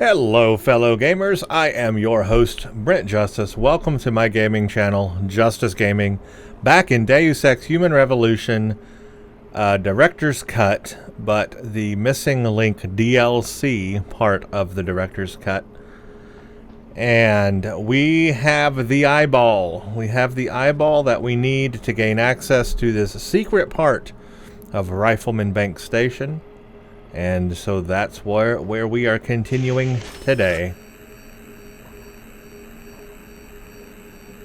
Hello fellow gamers, I am your host Brent Justice. Welcome to my gaming channel, Justice Gaming. Back in Deus Ex Human Revolution, Director's Cut, but the missing link DLC part of the Director's Cut. And we have the eyeball. We have the eyeball that we need to gain access to this secret part of Rifleman Bank Station. And so that's where we are continuing today.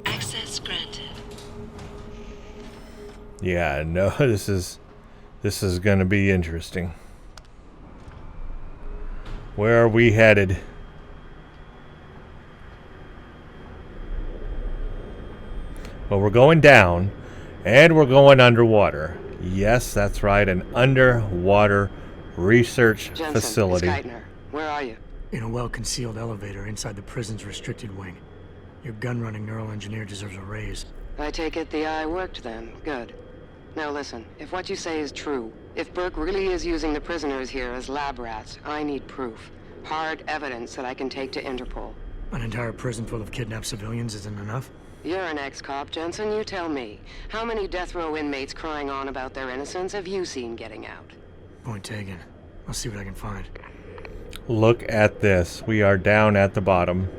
Access granted. Yeah, no, this is going to be interesting. Where are we headed? Well, we're going down, and we're going underwater. Yes, that's right, an underwater research Jensen, facility. it's Geithner. Where are you? In a well-concealed elevator inside the prison's restricted wing. Your gun-running neural engineer deserves a raise. I take it the eye worked then. Good. Now listen, if what you say is true, if Burke really is using the prisoners here as lab rats, I need proof. Hard evidence that I can take to Interpol. An entire prison full of kidnapped civilians isn't enough? You're an ex-cop, Jensen, you tell me. How many death row inmates crying on about their innocence have you seen getting out? Point taken. I'll see what I can find. Look at this. We are down at the bottom.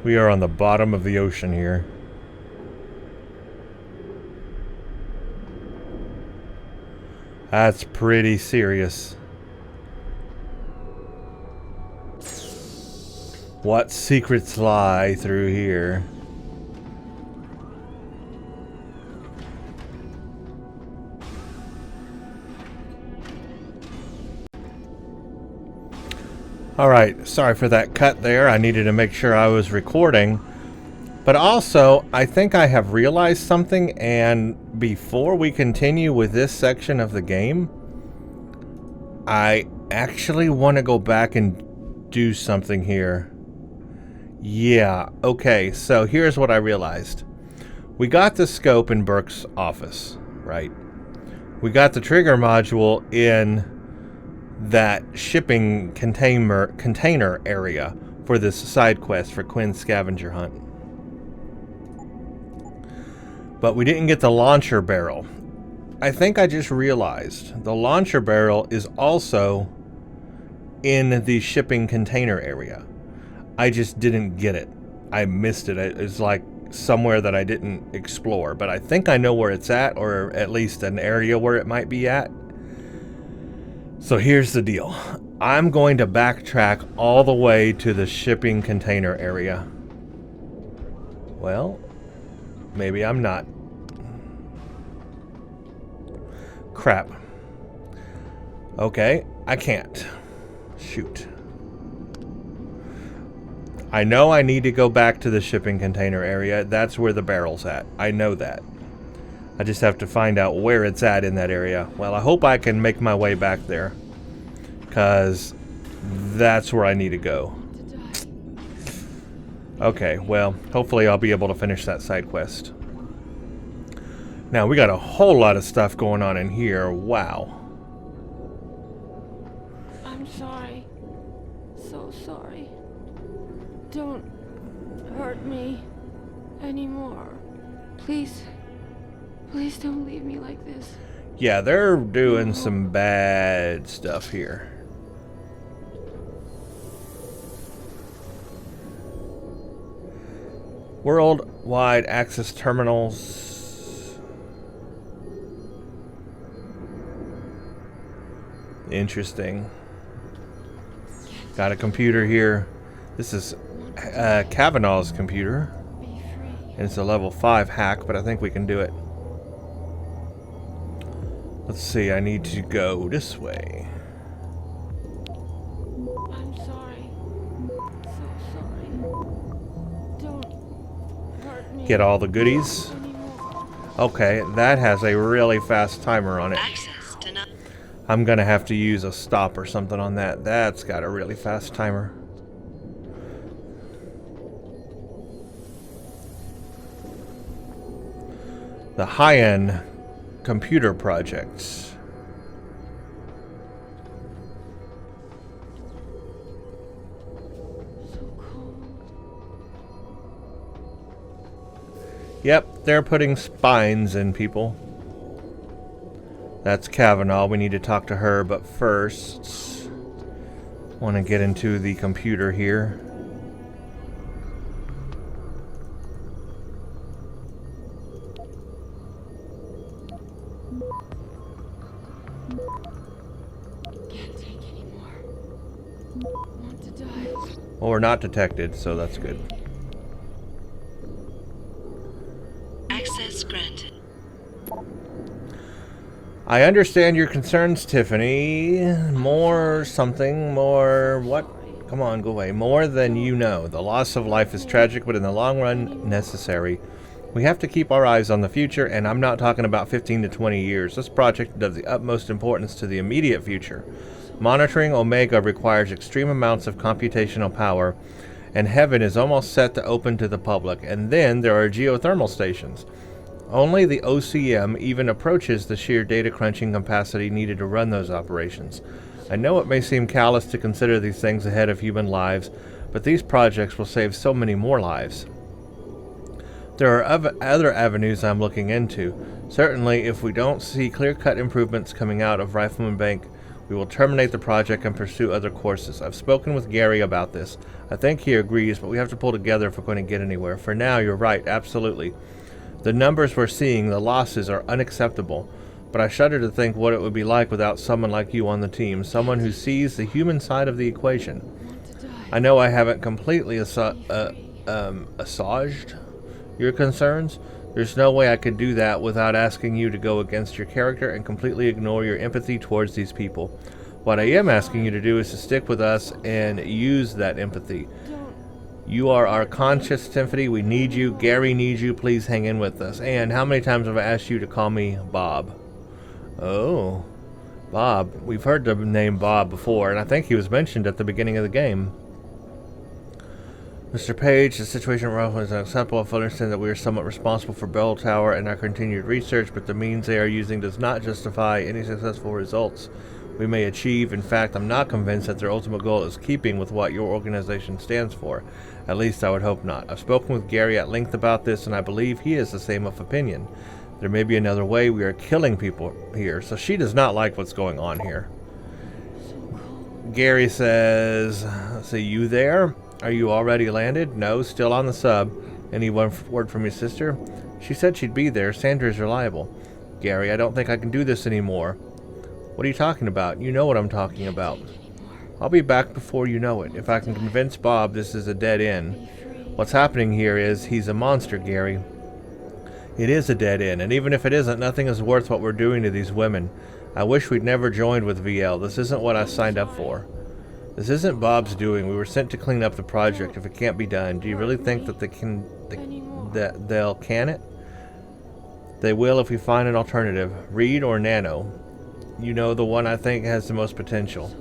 We are on the bottom of the ocean here. That's pretty serious. What secrets lie through here? Alright, sorry for that cut there. I needed to make sure I was recording. But also, I think I have realized something, and before we continue with this section of the game, I actually want to go back and do something here. Yeah, okay, so here's what I realized. We got the scope in Burke's office, right? We got the trigger module in that shipping container area for this side quest for Quinn's scavenger hunt. But we didn't get the launcher barrel. I think I just realized the launcher barrel is also in the shipping container area. I just didn't get it. I missed it. It's like somewhere that I didn't explore, but I think I know where it's at, or at least an area where it might be at. So here's the deal. I'm going to backtrack all the way to the shipping container area. Well, maybe I'm not. Crap. Okay, I can't. Shoot. I know I need to go back to the shipping container area. That's where the barrel's at. I know that. I just have to find out where it's at in that area. Well, I hope I can make my way back there, because that's where I need to go. Okay, well, hopefully I'll be able to finish that side quest. Now, we got a whole lot of stuff going on in here. Wow. I'm sorry. So sorry. Don't hurt me anymore. Please. Please don't leave me like this. Yeah, they're doing some bad stuff here. Worldwide access terminals. Interesting. Got a computer here. This is Kavanaugh's computer. And it's a level 5 hack, but I think we can do it. Let's see, I need to go this way. I'm sorry. So sorry. Don't hurt me. Get all the goodies. anymore. Okay, that has a really fast timer on it. Access denied. I'm gonna have to use a stop or something on that. That's got a really fast timer. The high-end computer projects. Yep, they're putting spines in people. That's Kavanaugh. We need to talk to her, but first, want to get into the computer here. Can't take anymore. Want to die. Well, we're not detected, so that's good. Access granted. I understand your concerns, Tiffany. More something, more what? Come on, go away. More than you know. The loss of life is tragic, but in the long run, necessary. We have to keep our eyes on the future, and I'm not talking about 15 to 20 years. This project is of the utmost importance to the immediate future. Monitoring Omega requires extreme amounts of computational power, and Heaven is almost set to open to the public. And then there are geothermal stations. Only the OCM even approaches the sheer data crunching capacity needed to run those operations. I know it may seem callous to consider these things ahead of human lives, but these projects will save so many more lives. There are other avenues I'm looking into. Certainly, if we don't see clear-cut improvements coming out of Rifleman Bank, we will terminate the project and pursue other courses. I've spoken with Gary about this. I think he agrees, but we have to pull together if we're going to get anywhere. For now, you're right, absolutely. The numbers we're seeing, the losses, are unacceptable. But I shudder to think what it would be like without someone like you on the team, someone who sees the human side of the equation. I know I haven't completely assuaged your concerns. There's no way I could do that without asking you to go against your character and completely ignore your empathy towards these people. What I am asking you to do is to stick with us and use that empathy. You are our conscious Tiffany. We need you. Gary needs you. Please hang in with us. And how many times have I asked you to call me Bob? Oh, Bob. We've heard the name Bob before, and I think he was mentioned at the beginning of the game. Mr. Page, the situation at Rifleman is unacceptable. I understand that we are somewhat responsible for Bell Tower and our continued research, but the means they are using does not justify any successful results we may achieve. In fact, I'm not convinced that their ultimate goal is keeping with what your organization stands for. At least I would hope not. I've spoken with Gary at length about this, and I believe he is the same of opinion. There may be another way. We are killing people here, so she does not like what's going on here. Gary says, "See you there? Are you already landed?" "No, still on the sub." "Any word from your sister?" "She said she'd be there. Sandra's reliable." "Gary, I don't think I can do this anymore." "What are you talking about?" "You know what I'm talking about." "I'll be back before you know it. If I can convince Bob this is a dead end." "What's happening here is he's a monster, Gary." "It is a dead end, and even if it isn't, nothing is worth what we're doing to these women. I wish we'd never joined with VL. This isn't what I signed up for. This isn't Bob's doing. We were sent to clean up the project. If it can't be done, do you really think that they'll can it? They will if we find an alternative. Reed or Nano. You know, the one I think has the most potential.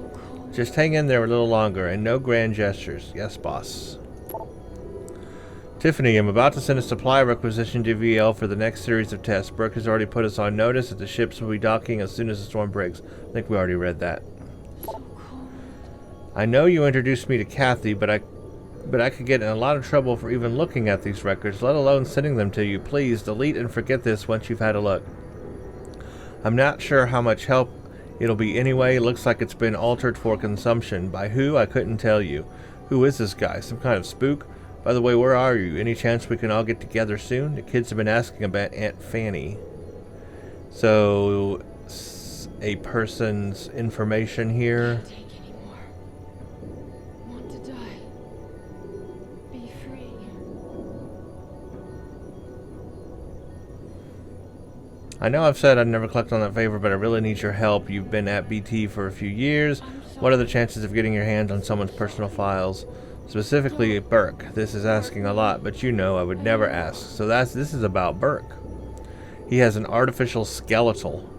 Just hang in there a little longer, and no grand gestures. Yes, boss. Tiffany, I'm about to send a supply requisition to VL for the next series of tests. Burke has already put us on notice that the ships will be docking as soon as the storm breaks. I think we already read that. I know you introduced me to Kathy, but I could get in a lot of trouble for even looking at these records, let alone sending them to you. Please, delete and forget this once you've had a look. I'm not sure how much help it'll be anyway. Looks like it's been altered for consumption. By who? I couldn't tell you. Who is this guy? Some kind of spook? By the way, where are you? Any chance we can all get together soon? The kids have been asking about Aunt Fanny. So, a person's information here. Can't take anymore. Want to die. Be free. I know I've said I'd never collect on that favor, but I really need your help. You've been at BT for a few years. What are the chances of getting your hands on someone's personal files? Specifically, Burke. This is asking a lot, but you know I would never ask. So this is about Burke. He has an artificial skeletal,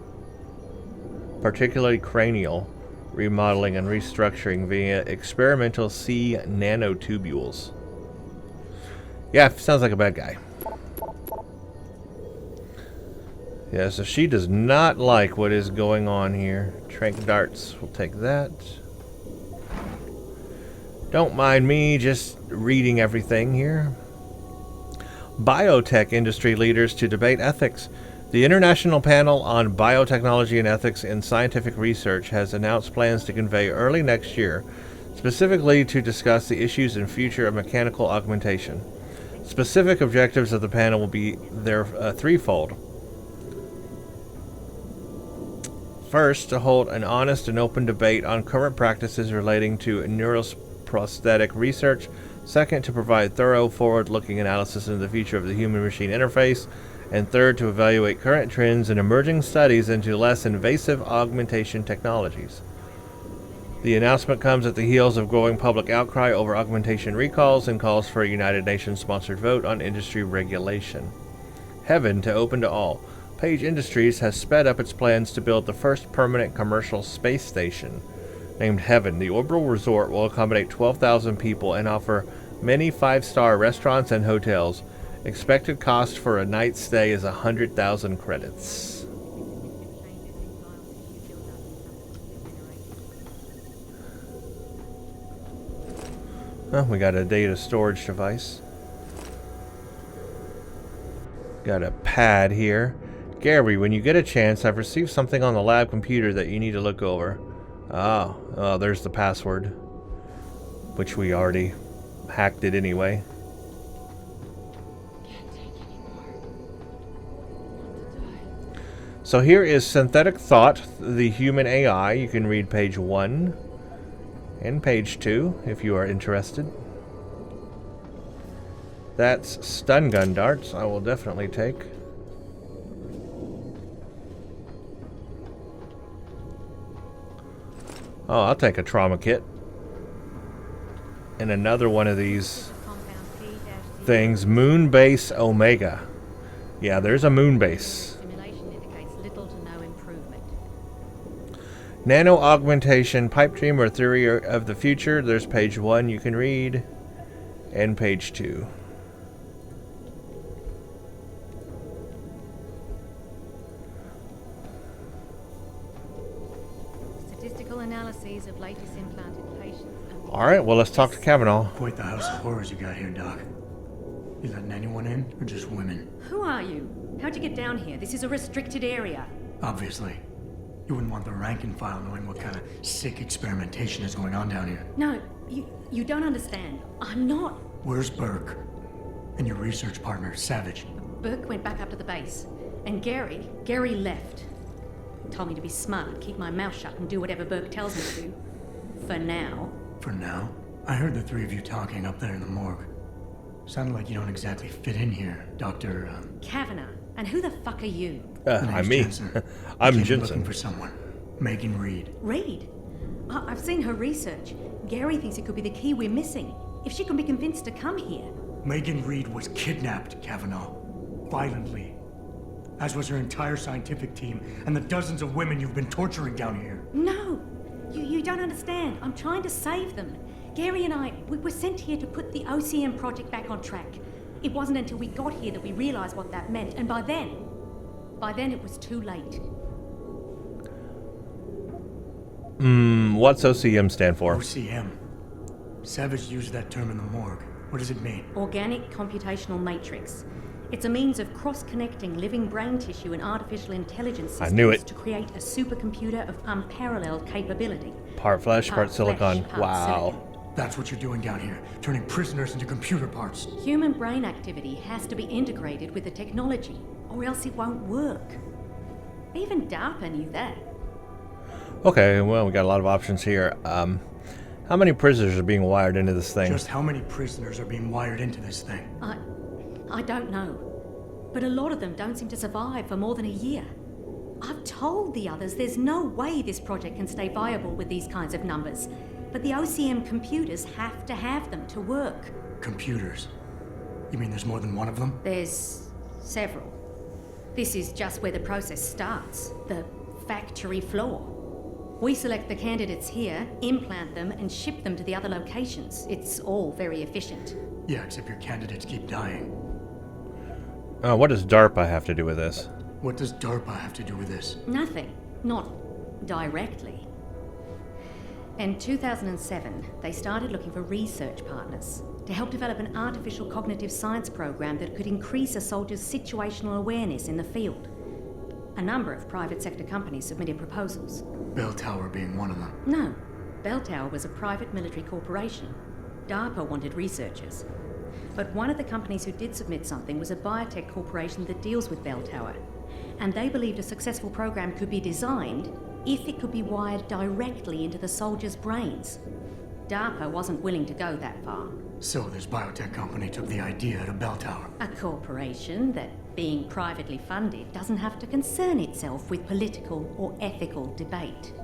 particularly cranial, remodeling and restructuring via experimental C nanotubules. Yeah, sounds like a bad guy. Yeah, so she does not like what is going on here. Trank darts, we'll take that. Don't mind me just reading everything here. biotech industry leaders to debate ethics. The International Panel on Biotechnology and Ethics in Scientific Research has announced plans to convene early next year, specifically to discuss the issues and future of mechanical augmentation. Specific objectives of the panel will be threefold. First, to hold an honest and open debate on current practices relating to neuroprosthetic research. Second, to provide thorough, forward-looking analysis into the future of the human-machine interface. And third, to evaluate current trends and emerging studies into less invasive augmentation technologies. The announcement comes at the heels of growing public outcry over augmentation recalls and calls for a United Nations-sponsored vote on industry regulation. Heaven to open to all. Page Industries has sped up its plans to build the first permanent commercial space station. Named Heaven, the orbital resort will accommodate 12,000 people and offer many five-star restaurants and hotels. Expected cost for a night stay is 100,000 credits. Oh, we got a data storage device. Got a pad here. Gary, when you get a chance, I've received something on the lab computer that you need to look over. Oh, there's the password. Which we already hacked it anyway. So here is Synthetic Thought, the human AI. You can read page 1 and page 2 if you are interested. That's stun gun darts. I will definitely take. Oh, I'll take a trauma kit. And another one of these things. Moonbase Omega. Yeah, there's a moonbase. Nano Augmentation, Pipe Dream or Theory of the Future. There's page 1 you can read. And page 2. Statistical analyses of latest implanted patients. Alright, well, let's talk to Kavanaugh. Quite the house of horrors you got here, Doc. You letting anyone in, or just women? Who are you? How'd you get down here? This is a restricted area. Obviously. You wouldn't want the rank and file knowing what kind of sick experimentation is going on down here. No, you don't understand. I'm not. Where's Burke? And your research partner, Savage? Burke went back up to the base. And Gary left. Told me to be smart, keep my mouth shut, and do whatever Burke tells me to. For now. For now? I heard the three of you talking up there in the morgue. Sounded like you don't exactly fit in here, Dr. Kavanaugh. And who the fuck are you? I'm me. Jensen. I'm Came Jensen. looking for someone. Megan Reed. Reed? I've seen her research. Gary thinks it could be the key we're missing. If she can be convinced to come here. Megan Reed was kidnapped, Kavanaugh. Violently. As was her entire scientific team and the dozens of women you've been torturing down here. No! You don't understand. I'm trying to save them. Gary and I, we were sent here to put the OCM project back on track. It wasn't until we got here that we realized what that meant, and by then it was too late. What's OCM stand for? OCM. Savage used that term in the morgue. What does it mean? Organic Computational Matrix. It's a means of cross-connecting living brain tissue and artificial intelligence systems I knew it. to create a supercomputer of unparalleled capability. Part flesh, part silicon. flesh, part Wow. silicon. That's what you're doing down here, turning prisoners into computer parts. Human brain activity has to be integrated with the technology, or else it won't work. Even DARPA knew that. Okay, well, we got a lot of options here. How many prisoners are being wired into this thing? Just how many prisoners are being wired into this thing? I don't know. But a lot of them don't seem to survive for more than a year. I've told the others there's no way this project can stay viable with these kinds of numbers. But the OCM computers have to have them to work. Computers? You mean there's more than one of them? There's several. This is just where the process starts, the factory floor. We select the candidates here, implant them, and ship them to the other locations. It's all very efficient. Yeah, except your candidates keep dying. What does DARPA have to do with this? What does DARPA have to do with this? Nothing. Not directly. In 2007, they started looking for research partners to help develop an artificial cognitive science program that could increase a soldier's situational awareness in the field. A number of private sector companies submitted proposals. Bell Tower being one of them. No, Bell Tower was a private military corporation. DARPA wanted researchers. But one of the companies who did submit something was a biotech corporation that deals with Bell Tower. And they believed a successful program could be designed if it could be wired directly into the soldiers' brains. DARPA wasn't willing to go that far. So this biotech company took the idea to Bell Tower. A corporation that, being privately funded, doesn't have to concern itself with political or ethical debate.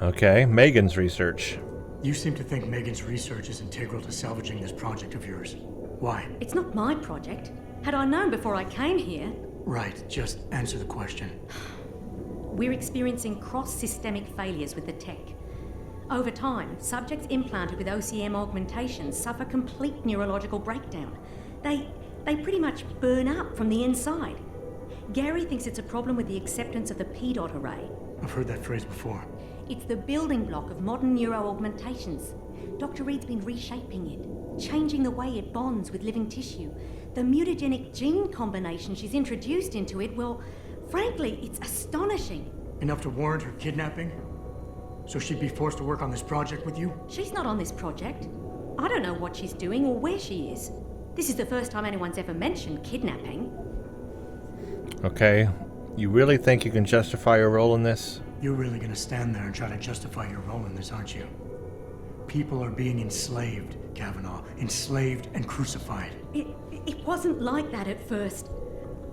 Okay, Megan's research. You seem to think Megan's research is integral to salvaging this project of yours. Why? It's not my project. Had I known before I came here... Right, just answer the question. We're experiencing cross-systemic failures with the tech. Over time, subjects implanted with OCM augmentations suffer complete neurological breakdown. They pretty much burn up from the inside. Gary thinks it's a problem with the acceptance of the P-dot array. I've heard that phrase before. It's the building block of modern neuro-augmentations. Dr. Reed's been reshaping it, changing the way it bonds with living tissue. The mutagenic gene combination she's introduced into it, well, frankly, it's astonishing. Enough to warrant her kidnapping? So she'd be forced to work on this project with you? She's not on this project. I don't know what she's doing or where she is. This is the first time anyone's ever mentioned kidnapping. Okay, you really think you can justify your role in this? You're really gonna stand there and try to justify your role in this, aren't you? People are being enslaved, Kavanaugh. Enslaved and crucified. It wasn't like that at first.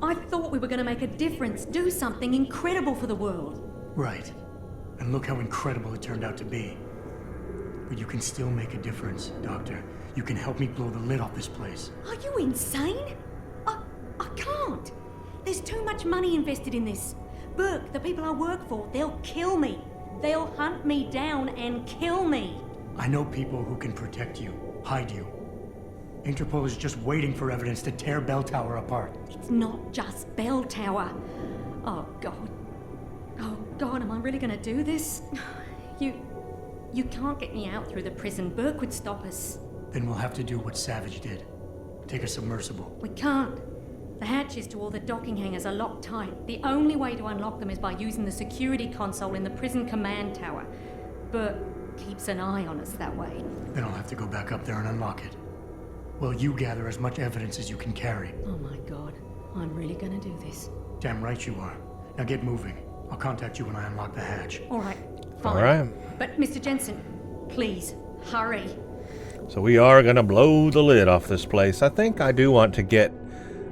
I thought we were going to make a difference, do something incredible for the world. Right. And look how incredible it turned out to be. But you can still make a difference, Doctor. You can help me blow the lid off this place. Are you insane? I can't. There's too much money invested in this. Burke, the people I work for, they'll kill me. They'll hunt me down and kill me. I know people who can protect you, hide you. Interpol is just waiting for evidence to tear Bell Tower apart. It's not just Bell Tower. Oh, God. Oh, God, am I really going to do this? You can't get me out through the prison. Burke would stop us. Then we'll have to do what Savage did. Take a submersible. We can't. The hatches to all the docking hangars are locked tight. The only way to unlock them is by using the security console in the prison command tower. Burke keeps an eye on us that way. Then I'll have to go back up there and unlock it. Well, you gather as much evidence as you can carry. Oh my God, I'm really gonna do this. Damn right you are. Now get moving. I'll contact you when I unlock the hatch. All right, fine. All right. But Mr. Jensen, please, hurry. So we are going to blow the lid off this place. I think I do want to get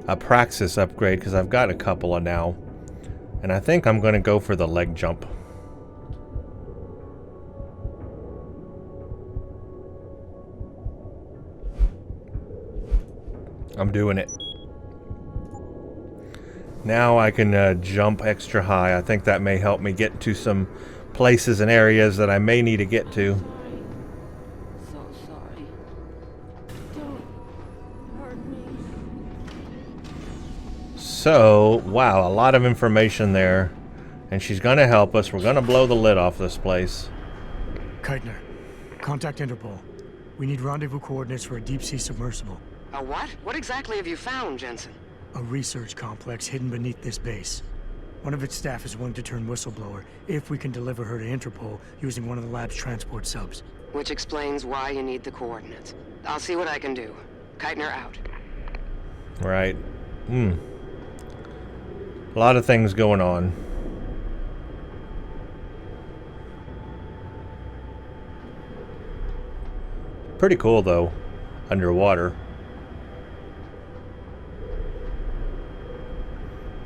a praxis upgrade because I've got a couple of now. And I think I'm going to go for the leg jump. I'm doing it. Now I can jump extra high. I think that may help me get to some places and areas that I may need to get to. So sorry. Don't hurt me. So, wow, a lot of information there. And she's going to help us. We're going to blow the lid off this place. Keitner, contact Interpol. We need rendezvous coordinates for a deep-sea submersible. A what? What exactly have you found, Jensen? A research complex hidden beneath this base. One of its staff is willing to turn whistleblower if we can deliver her to Interpol using one of the lab's transport subs. Which explains why you need the coordinates. I'll see what I can do. Keitner out. Right. A lot of things going on. Pretty cool, though. Underwater.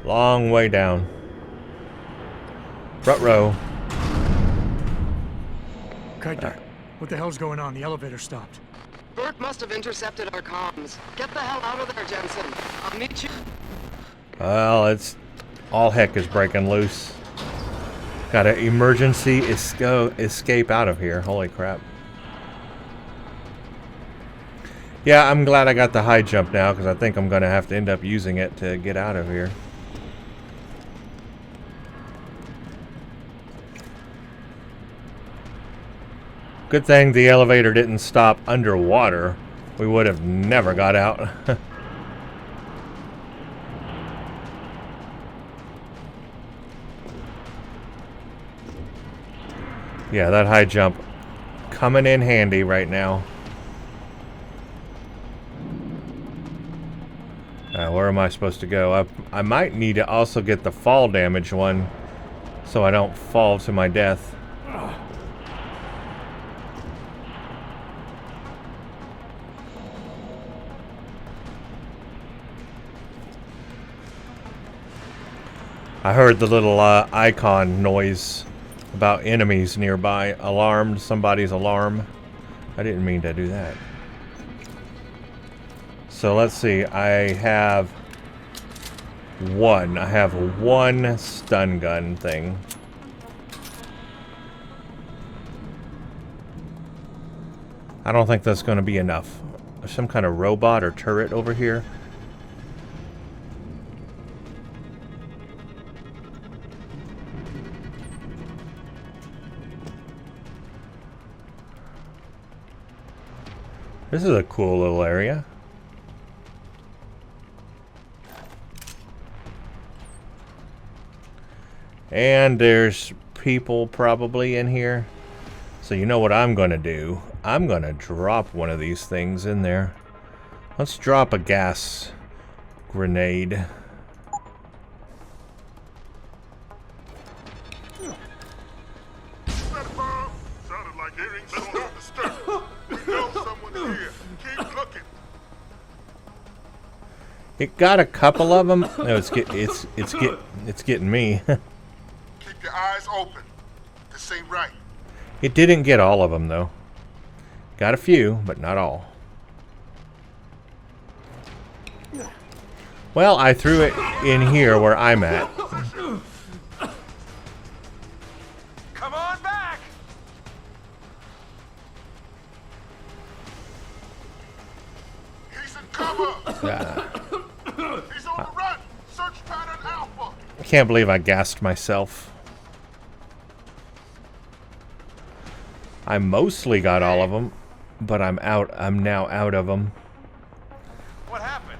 Long way down. Front row. Keitner, what the hell's going on? The elevator stopped. Burke must have intercepted our comms. Get the hell out of there, Jensen. I'll meet you. Well, it's... all heck is breaking loose. Got an emergency escape out of here. Holy crap. Yeah, I'm glad I got the high jump now, because I think I'm going to have to end up using it to get out of here. Good thing the elevator didn't stop underwater. We would have never got out. Yeah, that high jump coming in handy right now. Where am I supposed to go? I might need to also get the fall damage one so I don't fall to my death. I heard the little icon noise about enemies nearby. Alarmed, somebody's alarm. I didn't mean to do that. So let's see, I have one stun gun thing. I don't think that's going to be enough. There's some kind of robot or turret over here. This is a cool little area. And there's people probably in here. So you know what I'm going to do? I'm going to drop one of these things in there. Let's drop a gas grenade. That bomb sounded like earrings on the skirt. We know someone's here. Keep looking. It got a couple of them. No, it's getting me. Keep your eyes open. This ain't right. It didn't get all of them though. Got a few, but not all. Well, I threw it in here where I'm at. Come on back. He's in cover. He's on the run. Search pattern Alpha. I can't believe I gassed myself. I mostly got all of them, but I'm now out of them. What happened?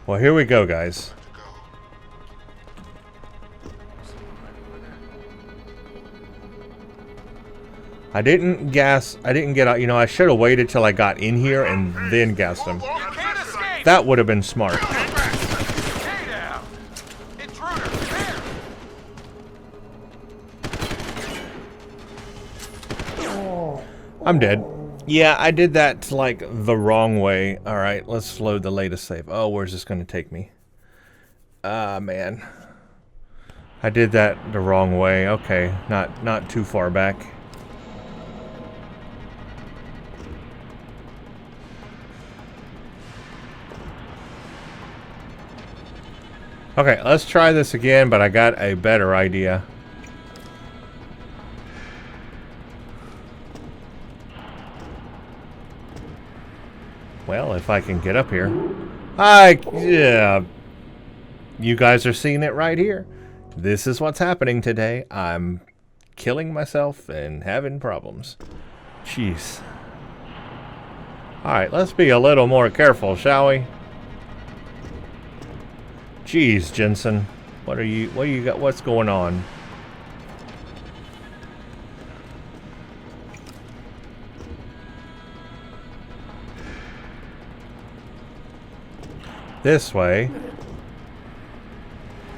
Well, here we go, guys. I didn't get out. You know, I should have waited till I got in here and then gassed them. That would have been smart. I'm dead. Yeah, I did that like the wrong way. All right, let's load the latest save. Oh, where's this going to take me? Man. I did that the wrong way. Okay, not too far back. Okay, let's try this again, but I got a better idea. Well, if I can get up here. Yeah. You guys are seeing it right here. This is what's happening today. I'm killing myself and having problems. Jeez. Alright, let's be a little more careful, shall we? Jeez, Jensen. What you got? What's going on? This way.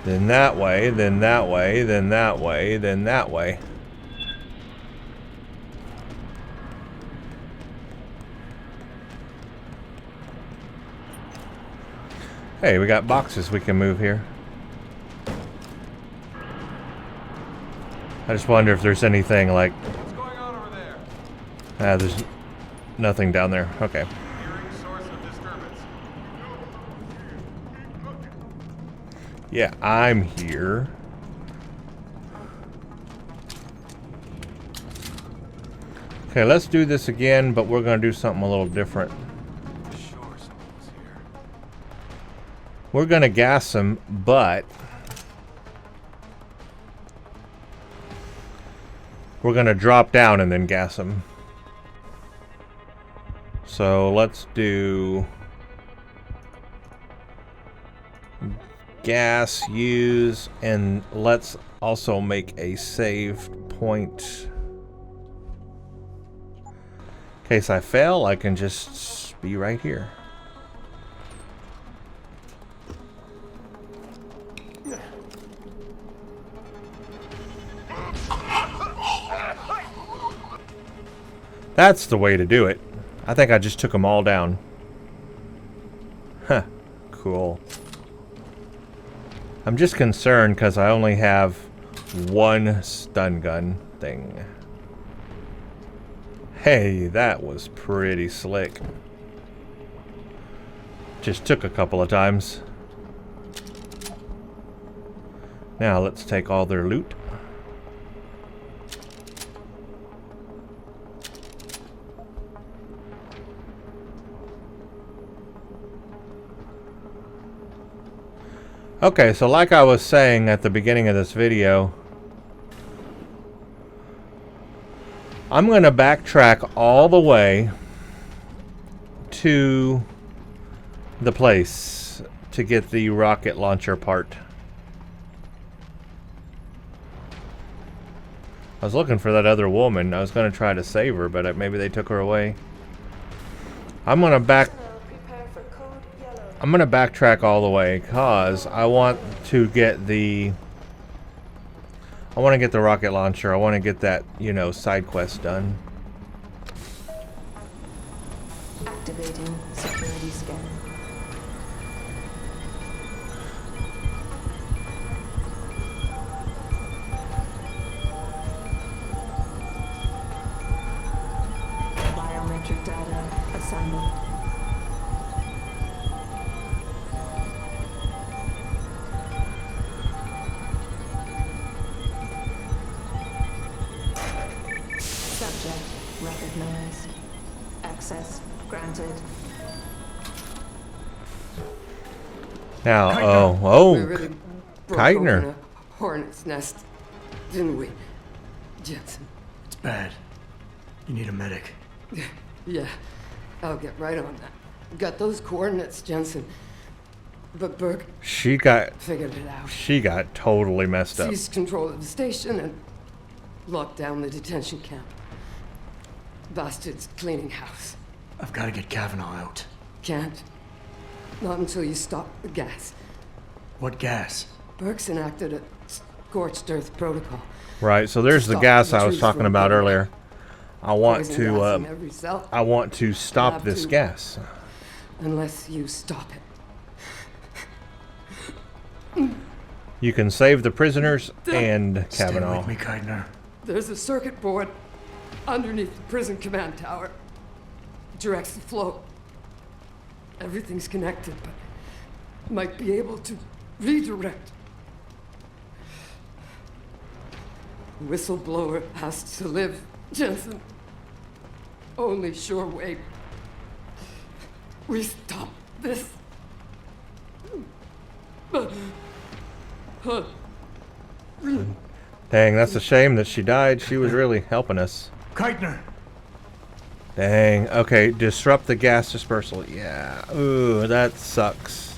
Then that way, then that way, then that way, then that way. Hey, we got boxes we can move here. I just wonder if there's anything like... What's going on over there? There's nothing down there. Okay. Hearing source of disturbance. Keep looking. Yeah, I'm here. Okay, let's do this again, but we're going to do something a little different. Sure, someone's here. We're going to gas them, but we're going to drop down and then gas them. So let's do gas, use, and let's also make a save point. In case I fail, I can just be right here. That's the way to do it. I think I just took them all down. Huh. Cool. I'm just concerned because I only have one stun gun thing. Hey, that was pretty slick. Just took a couple of times. Now let's take all their loot. Okay, so like I was saying at the beginning of this video, I'm going to backtrack all the way to the place to get the rocket launcher part. I was looking for that other woman. I was going to try to save her, but maybe they took her away. I'm going to backtrack all the way because I want to get the rocket launcher. I want to get that, you know, side quest done. Activating security scan. Biometric data assembled. Subject recognized. Access granted. Now, We really broke Keitner. open a hornet's nest, didn't we, Jensen? It's bad. You need a medic. Yeah, I'll get right on that. Got those coordinates, Jensen. But Burke She got figured it out. totally messed up. Seized control of the station and locked down the detention camp. Bastards cleaning house. I've got to get Kavanaugh out. Can't. Not until you stop the gas. What gas? Burke's enacted a scorched earth protocol. Right, so there's the Stop gas the I was trees talking from about burning. earlier. I want Poison gas in to every cell, I want to stop Lab this two. gas. unless you stop it. You can save the prisoners and Stay Kavanaugh. with me, Keitner. There's a circuit board underneath the prison command tower. Directs the flow. Everything's connected, but might be able to redirect. Whistleblower has to live, Jensen. Only sure way we stop this. Dang, that's a shame that she died. She was really helping us. Keitner! Dang. Okay, disrupt the gas dispersal. Yeah. Ooh, that sucks.